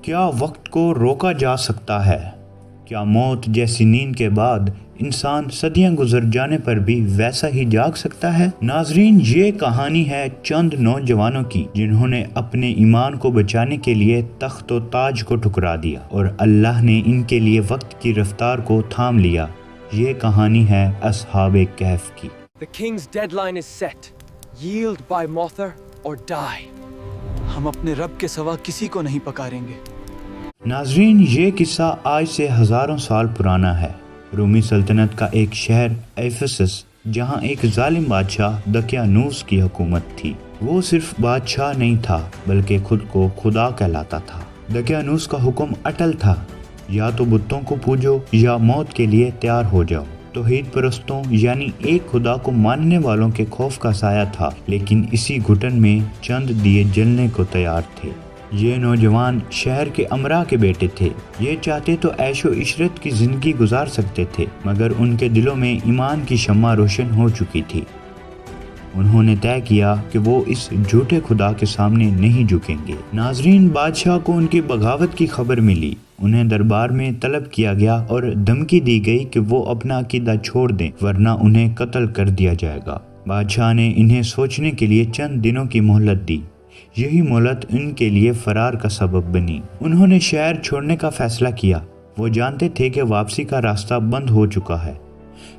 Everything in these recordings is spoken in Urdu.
کیا وقت کو روکا جا سکتا ہے؟ کیا موت جیسی نیند کے بعد انسان صدیاں گزر جانے پر بھی ویسا ہی جاگ سکتا ہے؟ ناظرین، یہ کہانی ہے چند نوجوانوں کی جنہوں نے اپنے ایمان کو بچانے کے لیے تخت و تاج کو ٹھکرا دیا اور اللہ نے ان کے لیے وقت کی رفتار کو تھام لیا۔ یہ کہانی ہے اصحاب کہف کی۔ The king's deadline is set. Yield by Mother or die. ہم اپنے رب کے سوا کسی کو نہیں پکاریں گے۔ ناظرین، یہ قصہ آج سے ہزاروں سال پرانا ہے۔ رومی سلطنت کا ایک شہر ایفسس، جہاں ایک ظالم بادشاہ دقیانوس کی حکومت تھی۔ وہ صرف بادشاہ نہیں تھا بلکہ خود کو خدا کہلاتا تھا۔ دقیانوس کا حکم اٹل تھا، یا تو بتوں کو پوجو یا موت کے لیے تیار ہو جاؤ۔ توحید پرستوں یعنی ایک خدا کو ماننے والوں کے خوف کا سایہ تھا، لیکن اسی گھٹن میں چند دیے جلنے کو تیار تھے۔ یہ نوجوان شہر کے امراء کے بیٹے تھے۔ یہ چاہتے تو عیش و عشرت کی زندگی گزار سکتے تھے، مگر ان کے دلوں میں ایمان کی شمع روشن ہو چکی تھی۔ انہوں نے طے کیا کہ وہ اس جھوٹے خدا کے سامنے نہیں جھکیں گے۔ ناظرین، بادشاہ کو ان کی بغاوت کی خبر ملی۔ انہیں دربار میں طلب کیا گیا اور دھمکی دی گئی کہ وہ اپنا عقیدہ چھوڑ دیں ورنہ انہیں قتل کر دیا جائے گا۔ بادشاہ نے انہیں سوچنے کے لیے چند دنوں کی مہلت دی۔ یہی مہلت ان کے لیے فرار کا سبب بنی۔ انہوں نے شہر چھوڑنے کا فیصلہ کیا۔ وہ جانتے تھے کہ واپسی کا راستہ بند ہو چکا ہے۔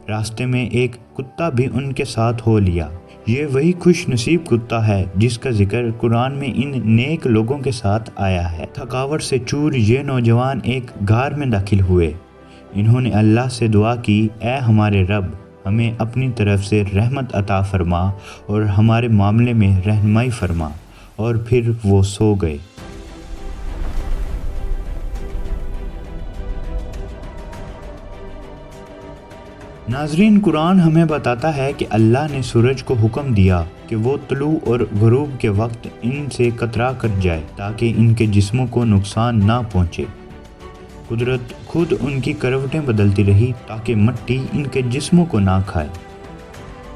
راستے میں ایک کتا بھی ان کے ساتھ ہو لیا۔ یہ وہی خوش نصیب کتا ہے جس کا ذکر قرآن میں ان نیک لوگوں کے ساتھ آیا ہے۔ تھکاوٹ سے چور یہ نوجوان ایک غار میں داخل ہوئے۔ انہوں نے اللہ سے دعا کی، اے ہمارے رب، ہمیں اپنی طرف سے رحمت عطا فرما اور ہمارے معاملے میں رہنمائی فرما، اور پھر وہ سو گئے۔ ناظرین، قرآن ہمیں بتاتا ہے کہ اللہ نے سورج کو حکم دیا کہ وہ طلوع اور غروب کے وقت ان سے کترا کر جائے تاکہ ان کے جسموں کو نقصان نہ پہنچے۔ قدرت خود ان کی کروٹیں بدلتی رہی تاکہ مٹی ان کے جسموں کو نہ کھائے۔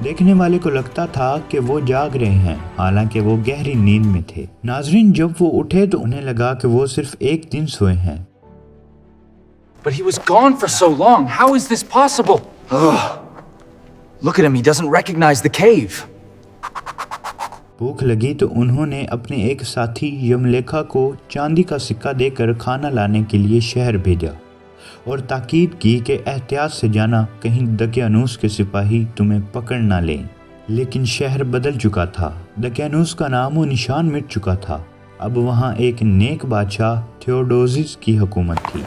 دیکھنے والے کو لگتا تھا کہ وہ جاگ رہے ہیں، حالانکہ وہ گہری نیند میں تھے۔ ناظرین، جب وہ اٹھے تو انہیں لگا کہ وہ صرف ایک دن سوئے ہیں۔ But he was gone for so long. How is this possible? Look at him, he doesn't recognize the cave. بھوک لگی تو انہوں نے اپنے ایک ساتھی یملیکھا کو چاندی کا سکہ دے کر کھانا لانے کے لیے شہر بھیجا اور تاکید کی کہ احتیاط سے جانا، کہیں دقیانوس کے سپاہی تمہیں پکڑ نہ لیں۔ لیکن شہر بدل چکا تھا۔ دقیانوس کا نام و نشان مٹ چکا تھا۔ اب وہاں ایک نیک بادشاہ تھیوڈوزس کی حکومت تھی۔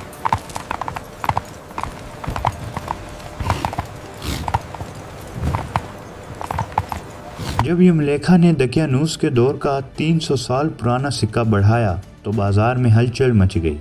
جب یملیکھا نے دقیانوس کے دور کا 300 سال پرانا سکہ بڑھایا تو بازار میں ہلچل مچ گئی۔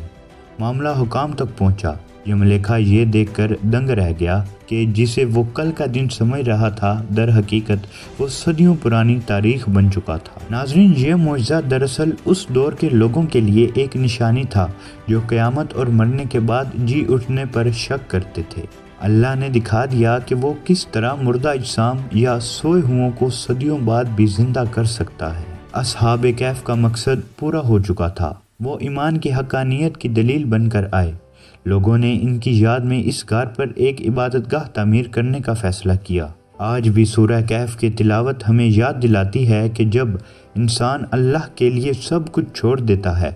معاملہ حکام تک پہنچا۔ یملیکھا یہ دیکھ کر دنگ رہ گیا کہ جسے وہ کل کا دن سمجھ رہا تھا، در حقیقت وہ صدیوں پرانی تاریخ بن چکا تھا۔ ناظرین، یہ معجزہ دراصل اس دور کے لوگوں کے لیے ایک نشانی تھا جو قیامت اور مرنے کے بعد جی اٹھنے پر شک کرتے تھے۔ اللہ نے دکھا دیا کہ وہ کس طرح مردہ اجسام یا سوئے ہوں کو صدیوں بعد بھی زندہ کر سکتا ہے۔ اصحاب کہف کا مقصد پورا ہو چکا تھا۔ وہ ایمان کی حقانیت کی دلیل بن کر آئے۔ لوگوں نے ان کی یاد میں اس غار پر ایک عبادت گاہ تعمیر کرنے کا فیصلہ کیا۔ آج بھی سورہ کہف کی تلاوت ہمیں یاد دلاتی ہے کہ جب انسان اللہ کے لیے سب کچھ چھوڑ دیتا ہے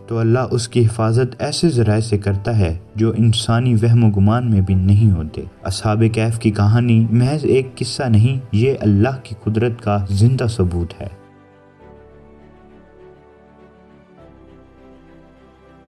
تو اللہ اس کی حفاظت ایسے ذرائع سے کرتا ہے جو انسانی وہم و گمان میں بھی نہیں ہوتے۔ اصحاب کہف کی کہانی محض ایک قصہ نہیں، یہ اللہ کی قدرت کا زندہ ثبوت ہے۔